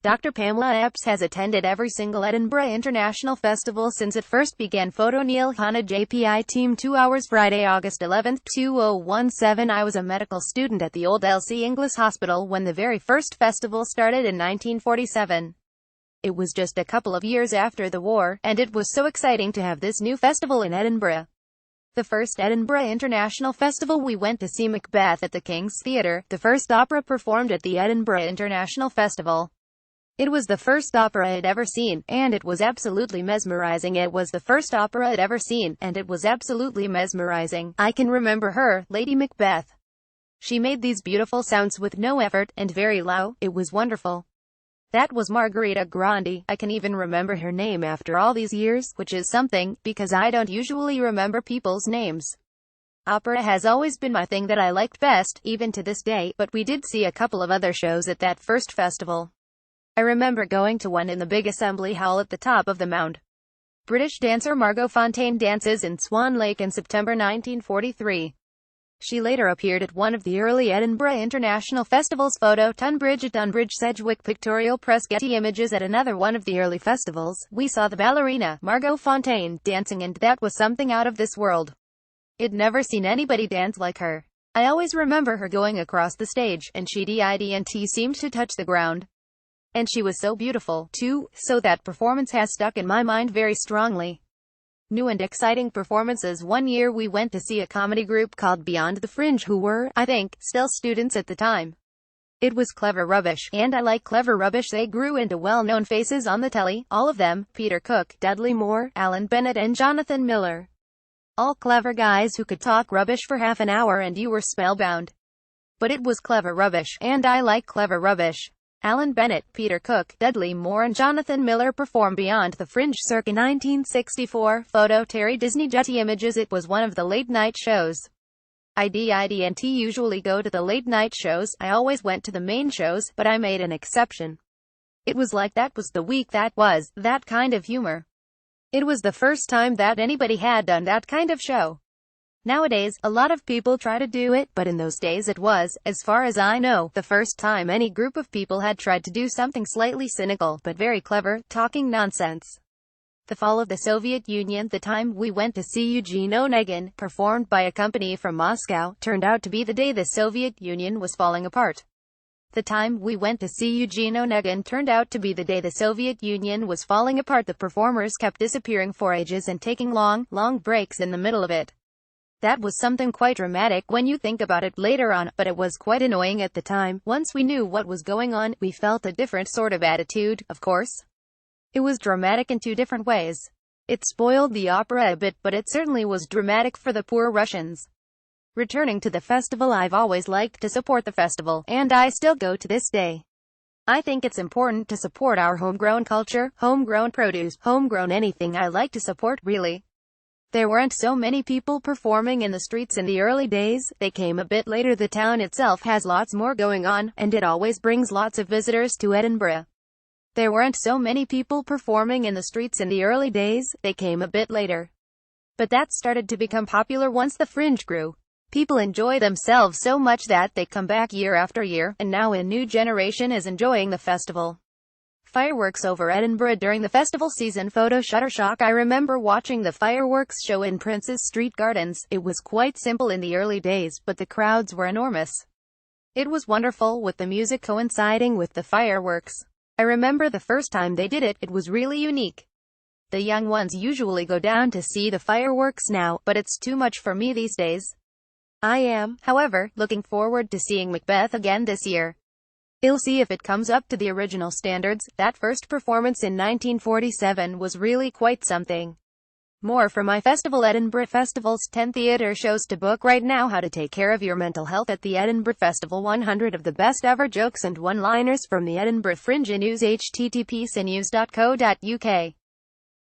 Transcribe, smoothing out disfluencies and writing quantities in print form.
Dr. Pamela Epps has attended every single Edinburgh International Festival since it first began. Photo Neil Hanna JPI Team 2 hours Friday, August 11, 2017. I was a medical student at the old LC Inglis Hospital when the very first festival started in 1947. It was just a couple of years after the war, and it was so exciting to have this new festival in Edinburgh. The first Edinburgh International Festival, we went to see Macbeth at the King's Theatre, the first opera performed at the Edinburgh International Festival. It was the first opera I'd ever seen, and it was absolutely mesmerizing. It was the first opera I'd ever seen, and it was absolutely mesmerizing. I can remember her, Lady Macbeth. She made these beautiful sounds with no effort, and very low. It was wonderful. That was Margherita Grandi. I can even remember her name after all these years, which is something, because I don't usually remember people's names. Opera has always been my thing that I liked best, even to this day, but we did see a couple of other shows at that first festival. I remember going to one in the big assembly hall at the top of the mound. British dancer Margot Fonteyn dances in Swan Lake in September 1943. She later appeared at one of the early Edinburgh International Festivals. Photo Tunbridge at Dunbridge Sedgwick Pictorial Press. Getty Images. At another one of the early festivals, we saw the ballerina, Margot Fonteyn, dancing, and that was something out of this world. I'd never seen anybody dance like her. I always remember her going across the stage, and she didn't seem to touch the ground. And she was so beautiful, too, so that performance has stuck in my mind very strongly. New and exciting performances. One year we went to see a comedy group called Beyond the Fringe, who were, I think, still students at the time. It was Clever Rubbish, and I like Clever Rubbish. They grew into well-known faces on the telly, all of them, Peter Cook, Dudley Moore, Alan Bennett and Jonathan Miller. All clever guys who could talk rubbish for half an hour and you were spellbound. But it was Clever Rubbish, and I like Clever Rubbish. Alan Bennett, Peter Cook, Dudley Moore and Jonathan Miller performed Beyond the Fringe circa 1964. Photo Terry Disney Getty Images. It was one of the late-night shows. I didn't usually go to the late-night shows. I always went to the main shows, but I made an exception. It was like that was the week. That was that kind of humor. It was the first time that anybody had done that kind of show. Nowadays, a lot of people try to do it, but in those days it was, as far as I know, the first time any group of people had tried to do something slightly cynical, but very clever, talking nonsense. The fall of the Soviet Union. The time we went to see Eugene Onegin, performed by a company from Moscow, turned out to be the day the Soviet Union was falling apart. The time we went to see Eugene Onegin turned out to be the day the Soviet Union was falling apart. The performers kept disappearing for ages and taking long breaks in the middle of it. That was something quite dramatic when you think about it later on, but it was quite annoying at the time. Once we knew what was going on, we felt a different sort of attitude, of course. It was dramatic in two different ways. It spoiled the opera a bit, but it certainly was dramatic for the poor Russians. Returning to the festival. I've always liked to support the festival, and I still go to this day. I think it's important to support our homegrown culture, homegrown produce, homegrown anything. I like to support, really. There weren't so many people performing in the streets in the early days. They came a bit later. The town itself has lots more going on, and it always brings lots of visitors to Edinburgh. There weren't so many people performing in the streets in the early days. They came a bit later. But that started to become popular once the Fringe grew. People enjoy themselves so much that they come back year after year, and now a new generation is enjoying the festival. Fireworks over Edinburgh during the festival season. Photo Shuttershock. I remember watching the fireworks show in Prince's Street Gardens. It was quite simple in the early days, but the crowds were enormous. It was wonderful, with the music coinciding with the fireworks. I remember the first time they did it, it was really unique. The young ones usually go down to see the fireworks now, but it's too much for me these days. I am, however, looking forward to seeing Macbeth again this year. I'll see if it comes up to the original standards. That first performance in 1947 was really quite something. More for my festival. Edinburgh Festival's 10 theatre shows to book right now. How to take care of your mental health at the Edinburgh Festival. 100 of the best ever jokes and one-liners from the Edinburgh Fringe in News. http://cinews.co.uk